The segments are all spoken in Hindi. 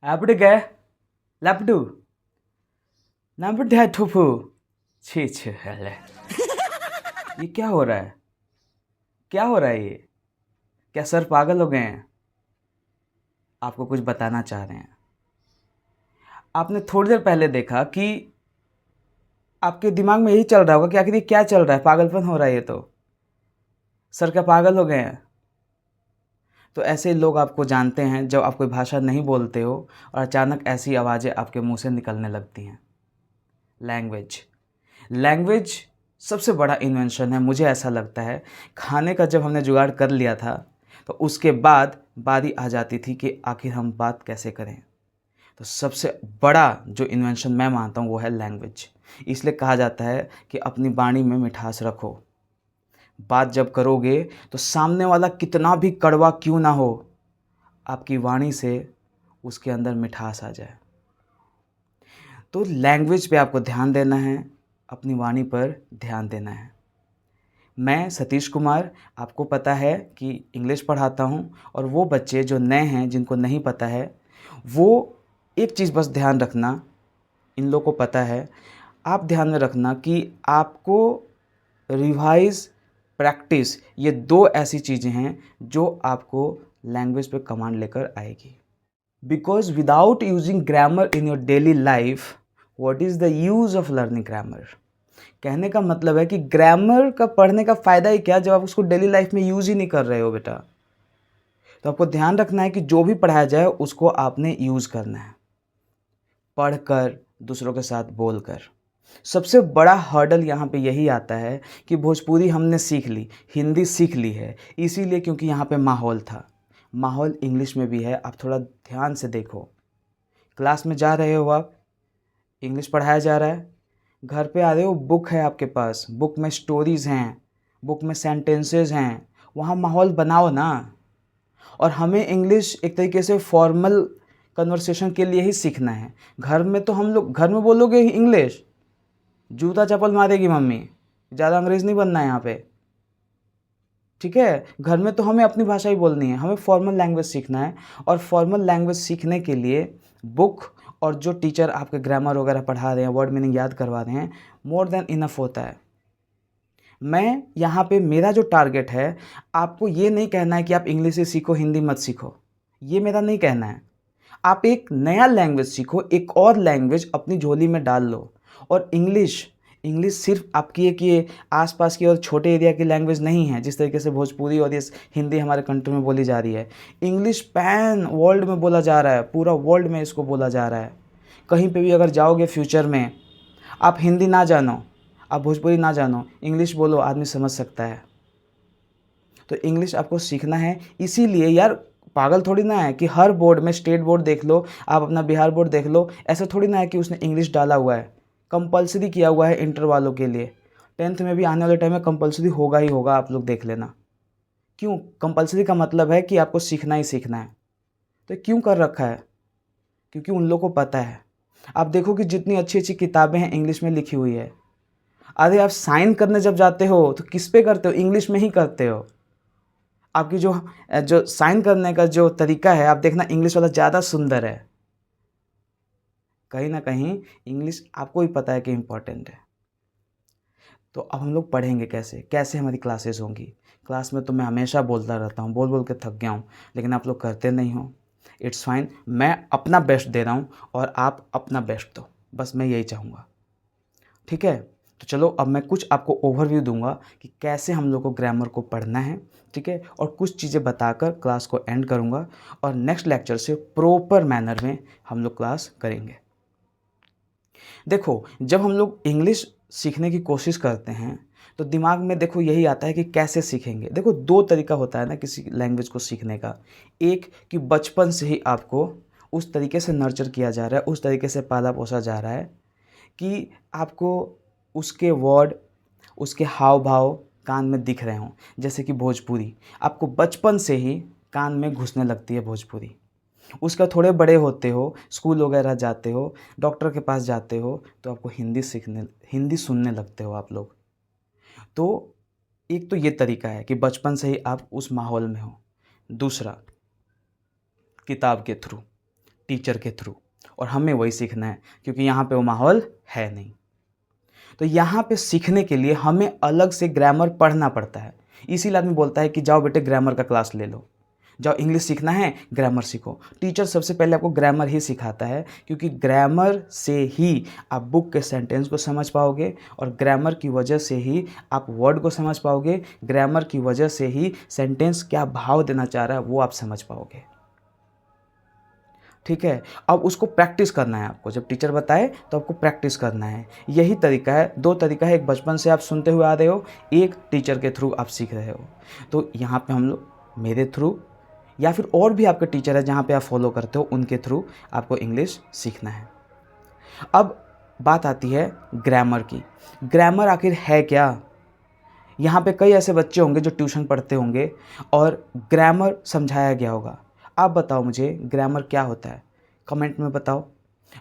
Abdige, Labdu, Nabudai Tupu, छीछ हेले। ये क्या हो रहा है? क्या हो रहा है ये? क्या सर पागल हो गए हैं? आपको कुछ बताना चाह रहे हैं। आपने थोड़ी देर पहले देखा कि आपके दिमाग में यही चल रहा होगा कि आखिर ये क्या चल रहा है, पागलपन हो रहा है ये तो। सर क्या पागल हो गए हैं? तो ऐसे लोग आपको जानते हैं जब आप कोई भाषा नहीं बोलते हो और अचानक ऐसी आवाज़ें आपके मुंह से निकलने लगती हैं। लैंग्वेज लैंग्वेज सबसे बड़ा इन्वेंशन है, मुझे ऐसा लगता है। खाने का जब हमने जुगाड़ कर लिया था तो उसके बाद बारी आ जाती थी कि आखिर हम बात कैसे करें। तो सबसे बड़ा जो इन्वेंशन मैं मानता हूँ वो है लैंग्वेज। इसलिए कहा जाता है कि अपनी वाणी में मिठास रखो। बात जब करोगे तो सामने वाला कितना भी कड़वा क्यों ना हो, आपकी वाणी से उसके अंदर मिठास आ जाए। तो लैंग्वेज पे आपको ध्यान देना है, अपनी वाणी पर ध्यान देना है। मैं सतीश कुमार, आपको पता है कि इंग्लिश पढ़ाता हूँ, और वो बच्चे जो नए हैं जिनको नहीं पता है, वो एक चीज़ बस ध्यान रखना, इन लोगों को पता है, आप ध्यान में रखना कि आपको रिवाइज, प्रैक्टिस, ये दो ऐसी चीज़ें हैं जो आपको लैंग्वेज पे कमांड लेकर आएगी। Because without using grammar in your daily life, what is the use of learning grammar. कहने का मतलब है कि ग्रामर का पढ़ने का फ़ायदा ही क्या जब आप उसको डेली लाइफ में यूज़ ही नहीं कर रहे हो बेटा। तो आपको ध्यान रखना है कि जो भी पढ़ाया जाए उसको आपने यूज़ करना है, पढ़कर, दूसरों के साथ बोलकर। सबसे बड़ा हर्डल यहाँ पे यही आता है कि भोजपुरी हमने सीख ली, हिंदी सीख ली है, इसीलिए क्योंकि यहाँ पे माहौल था। माहौल इंग्लिश में भी है, आप थोड़ा ध्यान से देखो। क्लास में जा रहे हो आप, इंग्लिश पढ़ाया जा रहा है, घर पे आ रहे हो, बुक है आपके पास, बुक में स्टोरीज़ हैं, बुक में सेंटेंसेस हैं, वहाँ माहौल बनाओ ना। और हमें इंग्लिश एक तरीके से फॉर्मल कन्वर्सेशन के लिए ही सीखना है। घर में तो हम लोग, घर में बोलोगे इंग्लिश, जूता चप्पल मारेगी मम्मी। ज़्यादा अंग्रेज़ नहीं बनना है यहाँ पे, ठीक है। घर में तो हमें अपनी भाषा ही बोलनी है, हमें फॉर्मल लैंग्वेज सीखना है। और फॉर्मल लैंग्वेज सीखने के लिए बुक और जो टीचर आपके ग्रामर वगैरह पढ़ा रहे हैं, वर्ड मीनिंग याद करवा रहे हैं, मोर देन इनफ होता है। मैं यहाँ पे, मेरा जो टारगेट है, आपको ये नहीं कहना है कि आप इंग्लिश ही सीखो, हिंदी मत सीखो, ये मेरा नहीं कहना है। आप एक नया लैंग्वेज सीखो, एक और लैंग्वेज अपनी झोली में डाल लो। और इंग्लिश इंग्लिश सिर्फ आपकी एक ये आसपास की और छोटे एरिया की लैंग्वेज नहीं है, जिस तरीके से भोजपुरी और ये हिंदी हमारे कंट्री में बोली जा रही है। इंग्लिश पैन वर्ल्ड में बोला जा रहा है, पूरा वर्ल्ड में इसको बोला जा रहा है। कहीं पे भी अगर जाओगे फ्यूचर में, आप हिंदी ना जानो, आप भोजपुरी ना जानो, इंग्लिश बोलो, आदमी समझ सकता है। तो इंग्लिश आपको सीखना है। इसीलिए यार, पागल थोड़ी ना है कि हर बोर्ड में, स्टेट बोर्ड देख लो, आप अपना बिहार बोर्ड देख लो, ऐसा थोड़ी ना है कि उसने इंग्लिश डाला हुआ है, कंपलसरी किया हुआ है इंटर वालों के लिए। 10th में भी आने वाले टाइम में कंपलसरी होगा ही होगा, आप लोग देख लेना। क्यों कंपलसरी का मतलब है कि आपको सीखना ही सीखना है। तो क्यों कर रखा है? क्योंकि उन लोगों को पता है। आप देखो कि जितनी अच्छी अच्छी किताबें हैं इंग्लिश में लिखी हुई है। अरे आप साइन करने जब जाते हो तो किस पे करते हो? इंग्लिश में ही करते हो। आपकी जो जो साइन करने का जो तरीका है, आप देखना इंग्लिश वाला ज़्यादा सुंदर है। कहीं ना कहीं इंग्लिश आपको ही पता है कि इम्पोर्टेंट है। तो अब हम लोग पढ़ेंगे कैसे, कैसे हमारी क्लासेस होंगी। क्लास में तो मैं हमेशा बोलता रहता हूँ, बोल बोल के थक गया हूँ, लेकिन आप लोग करते नहीं हो। इट्स फाइन, मैं अपना बेस्ट दे रहा हूँ और आप अपना बेस्ट दो, बस मैं यही चाहूँगा, ठीक है। तो चलो अब मैं कुछ आपको ओवरव्यू दूंगा कि कैसे हम लोग को ग्रामर को पढ़ना है, ठीक है। और कुछ चीज़ें बताकर क्लास को एंड करूंगा, और नेक्स्ट लेक्चर से प्रॉपर मैनर में हम लोग क्लास करेंगे। देखो, जब हम लोग इंग्लिश सीखने की कोशिश करते हैं तो दिमाग में देखो यही आता है कि कैसे सीखेंगे। देखो, दो तरीका होता है ना किसी लैंग्वेज को सीखने का। एक कि बचपन से ही आपको उस तरीके से नर्चर किया जा रहा है, उस तरीके से पाला पोसा जा रहा है कि आपको उसके वर्ड, उसके हाव भाव कान में दिख रहे हों। जैसे कि भोजपुरी, आपको बचपन से ही कान में घुसने लगती है भोजपुरी। उसका थोड़े बड़े होते हो, स्कूल वगैरह जाते हो, डॉक्टर के पास जाते हो, तो आपको हिंदी सुनने लगते हो आप लोग। तो एक तो ये तरीका है कि बचपन से ही आप उस माहौल में हो। दूसरा, किताब के थ्रू, टीचर के थ्रू, और हमें वही सीखना है क्योंकि यहाँ पे वो माहौल है नहीं। तो यहाँ पे सीखने के लिए हमें अलग से ग्रामर पढ़ना पड़ता है। इसीलिए आदमी बोलता है कि जाओ बेटे ग्रामर का क्लास ले लो, जाओ इंग्लिश सीखना है ग्रामर सीखो। टीचर सबसे पहले आपको ग्रामर ही सिखाता है, क्योंकि ग्रामर से ही आप बुक के सेंटेंस को समझ पाओगे, और ग्रामर की वजह से ही आप वर्ड को समझ पाओगे, ग्रामर की वजह से ही सेंटेंस क्या भाव देना चाह रहा है वो आप समझ पाओगे। ठीक है, अब उसको प्रैक्टिस करना है आपको। जब टीचर बताए तो आपको प्रैक्टिस करना है। यही तरीका है, दो तरीका है, एक बचपन से आप सुनते हुए आ रहे हो, एक टीचर के थ्रू आप सीख रहे हो। तो यहाँ पे हम लोग मेरे थ्रू या फिर और भी आपके टीचर है जहाँ पे आप फॉलो करते हो, उनके थ्रू आपको इंग्लिश सीखना है। अब बात आती है ग्रामर की। ग्रामर आखिर है क्या? यहाँ पे कई ऐसे बच्चे होंगे जो ट्यूशन पढ़ते होंगे और ग्रामर समझाया गया होगा। आप बताओ मुझे ग्रामर क्या होता है, कमेंट में बताओ।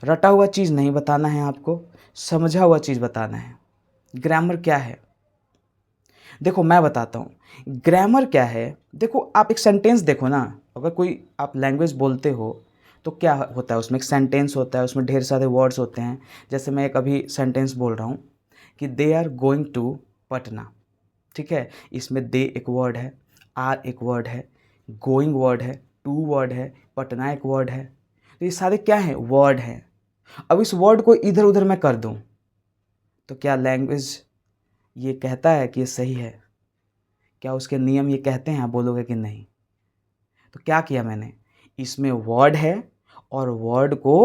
रटा हुआ चीज़ नहीं बताना है आपको, समझा हुआ चीज़ बताना है। ग्रामर क्या है? देखो मैं बताता हूँ ग्रामर क्या है। देखो आप एक सेंटेंस देखो ना, अगर कोई आप लैंग्वेज बोलते हो तो क्या होता है, उसमें एक सेंटेंस होता है, उसमें ढेर सारे वर्ड्स होते हैं। जैसे मैं एक अभी सेंटेंस बोल रहा हूँ कि they are going to Patna. ठीक है, इसमें दे एक वर्ड है, आर एक वर्ड है, गोइंग वर्ड है, टू वर्ड है, पटना एक वर्ड है। तो ये सारे क्या हैं? वर्ड हैं। अब इस वर्ड को इधर उधर मैं कर दूं तो क्या लैंग्वेज ये कहता है कि ये सही है? क्या उसके नियम ये कहते हैं? आप बोलोगे कि नहीं। तो क्या किया मैंने, इसमें वर्ड है और वर्ड को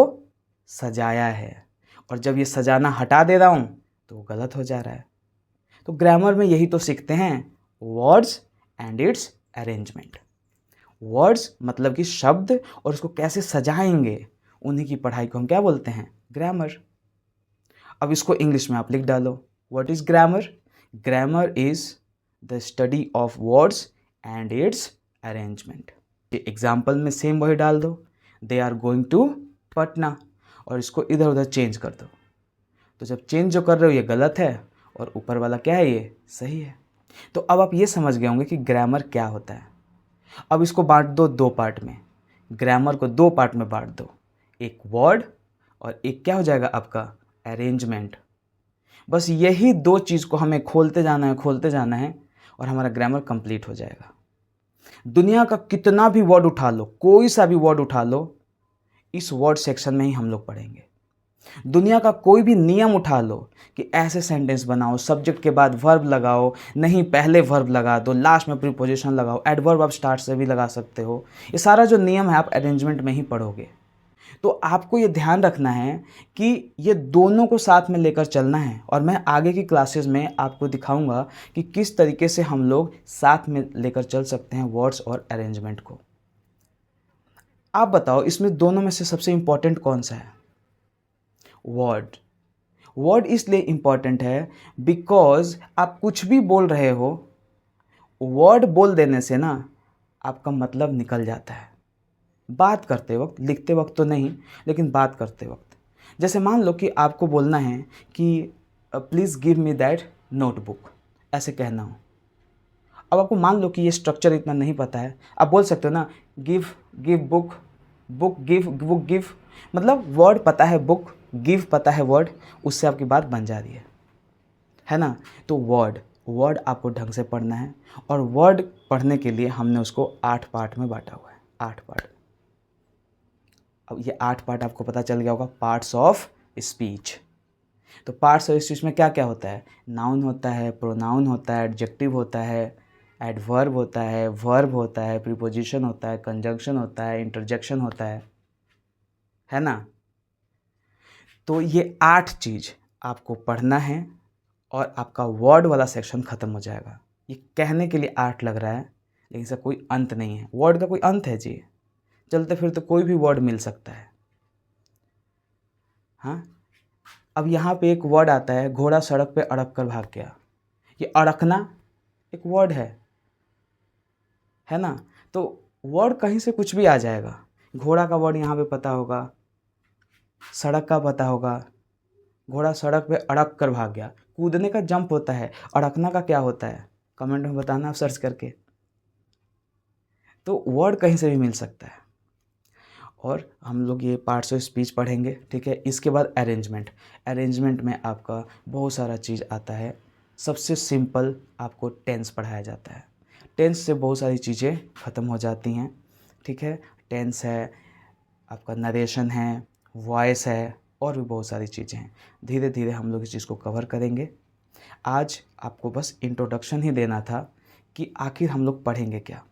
सजाया है, और जब ये सजाना हटा दे रहा हूँ तो वो गलत हो जा रहा है। तो ग्रामर में यही तो सीखते हैं, words and its arrangement. Words मतलब कि शब्द, और उसको कैसे सजाएंगे, उन्हीं की पढ़ाई को हम क्या बोलते हैं? ग्रामर। अब इसको इंग्लिश में आप लिख डालो, what is grammar? Grammar is the study of words and its arrangement. Example में सेम वही डाल दो, they are going to Patna, और इसको इधर उधर चेंज कर दो। तो जब चेंज जो कर रहे हो ये गलत है, और ऊपर वाला क्या है? ये सही है। तो अब आप ये समझ गए होंगे कि ग्रामर क्या होता है। अब इसको बांट दो दो पार्ट में, ग्रामर को दो पार्ट में बांट दो, एक वर्ड और एक क्या हो जाएगा आपका? अरेंजमेंट। बस यही दो चीज़ को हमें खोलते जाना है, खोलते जाना है, और हमारा ग्रामर कंप्लीट हो जाएगा। दुनिया का कितना भी वर्ड उठा लो, कोई सा भी वर्ड उठा लो, इस वर्ड सेक्शन में ही हम लोग पढ़ेंगे। दुनिया का कोई भी नियम उठा लो कि ऐसे सेंटेंस बनाओ, सब्जेक्ट के बाद वर्ब लगाओ, नहीं पहले वर्ब लगा दो, लास्ट में प्रीपोजिशन लगाओ, एडवर्ब आप स्टार्ट से भी लगा सकते हो। ये सारा जो नियम है आप अरेंजमेंट में ही पढ़ोगे। तो आपको ये ध्यान रखना है कि ये दोनों को साथ में लेकर चलना है, और मैं आगे की क्लासेस में आपको दिखाऊंगा कि किस तरीके से हम लोग साथ में लेकर चल सकते हैं वर्ड्स और अरेंजमेंट को। आप बताओ इसमें दोनों में से सबसे इंपॉर्टेंट कौन सा है? वर्ड। वर्ड इसलिए इम्पॉर्टेंट है बिकॉज आप कुछ भी बोल रहे हो, वर्ड बोल देने से ना आपका मतलब निकल जाता है। बात करते वक्त, लिखते वक्त तो नहीं, लेकिन बात करते वक्त। जैसे मान लो कि आपको बोलना है कि please give me that notebook, ऐसे कहना हो। अब आपको मान लो कि ये स्ट्रक्चर इतना नहीं पता है, आप बोल सकते हो ना give give book, book give, book give. मतलब वर्ड पता है बुक, गिव पता है वर्ड, उससे आपकी बात बन जा रही है ना। तो वर्ड, वर्ड आपको ढंग से पढ़ना है, और वर्ड पढ़ने के लिए हमने उसको 8 पार्ट में बांटा हुआ है, 8 पार्ट। अब ये 8 पार्ट आपको पता चल गया होगा, पार्ट्स ऑफ स्पीच। तो पार्ट्स ऑफ स्पीच में क्या क्या होता है? नाउन होता है, प्रोनाउन होता है, एडजेक्टिव होता है, एडवर्ब होता है, वर्ब होता है, प्रीपोजिशन होता है, कंजंक्शन होता है, इंटरजेक्शन होता है ना। तो ये 8 चीज़ आपको पढ़ना है, और आपका वर्ड वाला सेक्शन ख़त्म हो जाएगा। ये कहने के लिए 8 लग रहा है, लेकिन इसका कोई अंत नहीं है। वर्ड का कोई अंत है जी? चलते फिर तो कोई भी वर्ड मिल सकता है। हाँ, अब यहाँ पे एक वर्ड आता है, घोड़ा सड़क पे अड़क कर भाग गया। ये अड़कना एक वर्ड है ना। तो वर्ड कहीं से कुछ भी आ जाएगा। घोड़ा का वर्ड यहाँ पे पता होगा, सड़क का पता होगा। घोड़ा सड़क पे अड़क कर भाग गया, कूदने का जंप होता है, अड़कना का क्या होता है? कमेंट में बताना आप सर्च करके। तो वर्ड कहीं से भी मिल सकता है। और हम लोग ये पार्ट्स ऑफ स्पीच पढ़ेंगे, ठीक है। इसके बाद अरेंजमेंट में आपका बहुत सारा चीज़ आता है। सबसे सिंपल आपको टेंस पढ़ाया जाता है। टेंस से बहुत सारी चीज़ें ख़त्म हो जाती हैं, ठीक है। टेंस है, आपका नरेशन है, वॉइस है, और भी बहुत सारी चीज़ें हैं। धीरे धीरे हम लोग इस चीज़ को कवर करेंगे। आज आपको बस इंट्रोडक्शन ही देना था कि आखिर हम लोग पढ़ेंगे क्या।